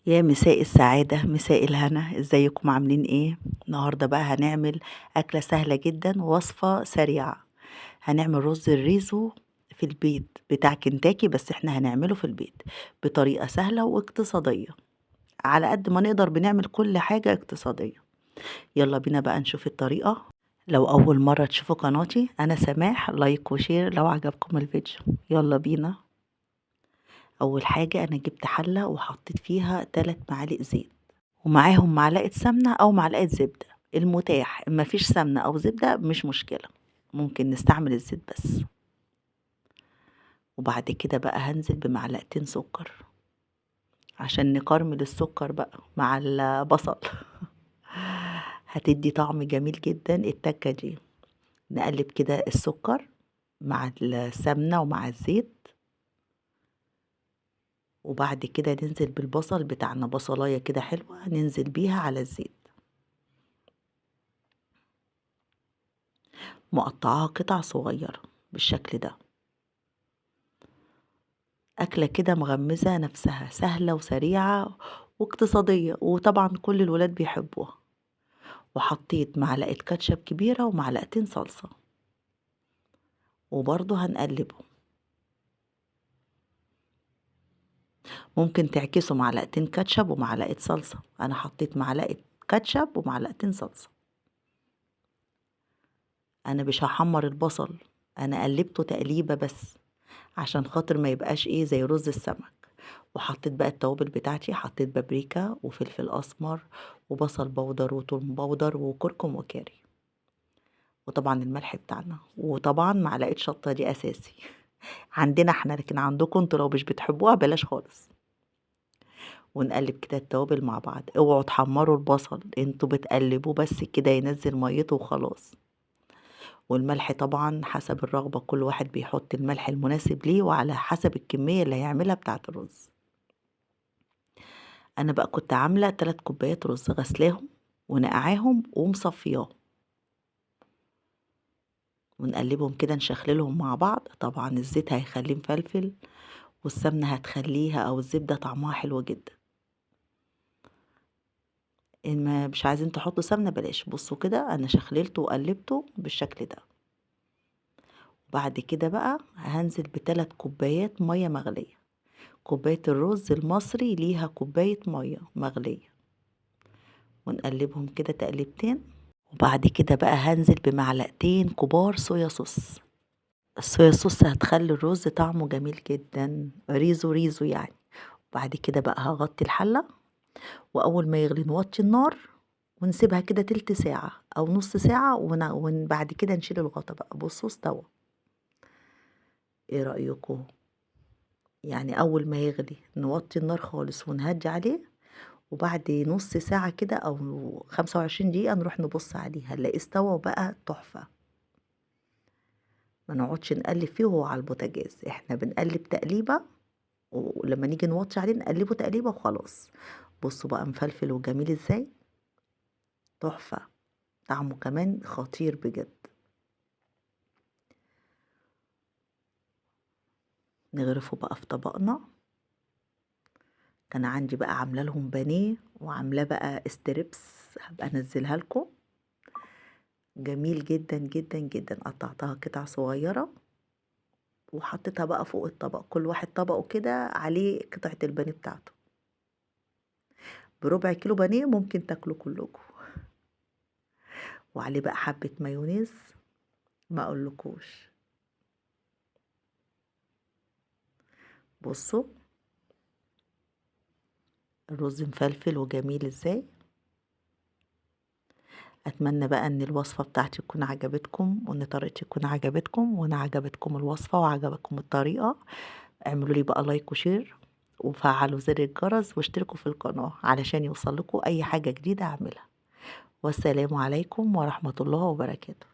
يا مساء السعادة، مساء الهنا، ازيكم عاملين ايه؟ النهاردة بقى هنعمل أكلة سهلة جدا ووصفة سريعة. هنعمل رز الريزو في البيت بتاع كنتاكي، بس احنا هنعمله في البيت بطريقة سهلة واقتصادية. على قد ما نقدر بنعمل كل حاجة اقتصادية. يلا بينا بقى نشوف الطريقة. لو أول مرة تشوفوا قناتي أنا سماح، لايك وشير لو عجبكم الفيديو. يلا بينا. أول حاجة أنا جبت حلة وحطيت فيها 3 معالق زيت، ومعاهم معلقة سمنة أو معلقة زبدة، المتاح. مفيش سمنة أو زبدة مش مشكلة، ممكن نستعمل الزيت بس. وبعد كده بقى هنزل بمعلقتين سكر عشان نكرمل السكر بقى مع البصل. هتدي طعم جميل جدا التكة دي. نقلب كده السكر مع السمنة ومع الزيت، وبعد كده ننزل بالبصل بتاعنا، بصلاية كده حلوة ننزل بيها على الزيت، مقطعاها قطع صغيرة بالشكل ده. أكلة كده مغمسة نفسها، سهلة وسريعة واقتصادية، وطبعا كل الولاد بيحبوها. وحطيت معلقة كاتشب كبيرة ومعلقتين صلصة، وبرضه هنقلبهم. ممكن تعكسوا معلقتين كاتشب ومعلقة صلصة، أنا حطيت معلقة كاتشب ومعلقتين صلصة. أنا مش هحمر البصل، أنا قلبته تقليبة بس عشان خاطر ما يبقاش ايه زي رز السمك. وحطيت بقى التوابل بتاعتي، حطيت بابريكا وفلفل اسمر وبصل بودر وتوم بودر وكركم وكاري، وطبعا الملح بتاعنا، وطبعا معلقه شطه دي اساسي. عندنا احنا، لكن عندكم انتوا لو مش بتحبوها بلاش خالص. ونقلب كده التوابل مع بعض. اوعوا تحمروا البصل، انتوا بتقلبوه بس كده ينزل ميته وخلاص. والملح طبعا حسب الرغبة، كل واحد بيحط الملح المناسب ليه وعلى حسب الكمية اللي هيعملها بتاعة الرز. انا بقى كنت عاملة 3 كوبايات رز، غسلاهم ونقعاهم ومصفياهم. ونقلبهم كده نشخللهم مع بعض. طبعا الزيت هيخليه مفلفل، والسمنة هتخليها او الزبدة طعمها حلو جدا. ان ما مش عايزين تحطوا سمنة بلاش. بصوا كده انا شخللته وقلبته بالشكل ده. بعد كده بقى هنزل ب3 كوبايات مية مغلية. كوباية الرز المصري ليها كوباية مية مغلية. ونقلبهم كده تقلبتين. وبعد كده بقى هنزل بمعلقتين كبار صويا صوص. الصويا صوص هتخلي الرز طعمه جميل جدا، ريزو ريزو يعني. وبعد كده بقى هغطي الحلة، وأول ما يغلي نوطي النار ونسيبها كده تلت ساعة أو نص ساعة، وبعد كده نشيل الغطا بقى. بصوا استوى. ايه رأيكم؟ يعني أول ما يغلي نوطي النار خالص ونهدي عليه، وبعد نص ساعة كده أو 25 دقيقة نروح نبص عليه هنلاقيه استوى وبقى تحفة. ما نقعدش نقلب فيه وهو على البوتاجاز، احنا بنقلب تقليبة، ولما نيجي نوطي عليه نقلبه تقليبة وخلاص. بصوا بقى مفلفل وجميل ازاي، تحفة. طعمه كمان خطير بجد. نغرفه بقى في طبقنا. كان عندي بقى عامله لهم بانيه وعاملاه بقى استريبس، هبقى انزلها لكم. جميل جدا جدا جدا. قطعتها قطع صغيرة وحطيتها بقى فوق الطبق، كل واحد طبقه كده عليه قطعة البانيه بتاعته. بربع كيلو بانيه ممكن تاكلوا كلكم. وعليه بقى حبة مايونيز ما اقولكوش. بصوا الرز مفلفل وجميل ازاي. اتمنى بقى ان الوصفة بتاعتي تكون عجبتكم، وان طريقتي تكون عجبتكم، وان عجبتكم الوصفة وعجبتكم الطريقة. اعملوا لي بقى لايك وشير، وفعلوا زر الجرس واشتركوا في القناة علشان يوصل لكم اي حاجة جديدة اعملها. والسلام عليكم ورحمة الله وبركاته.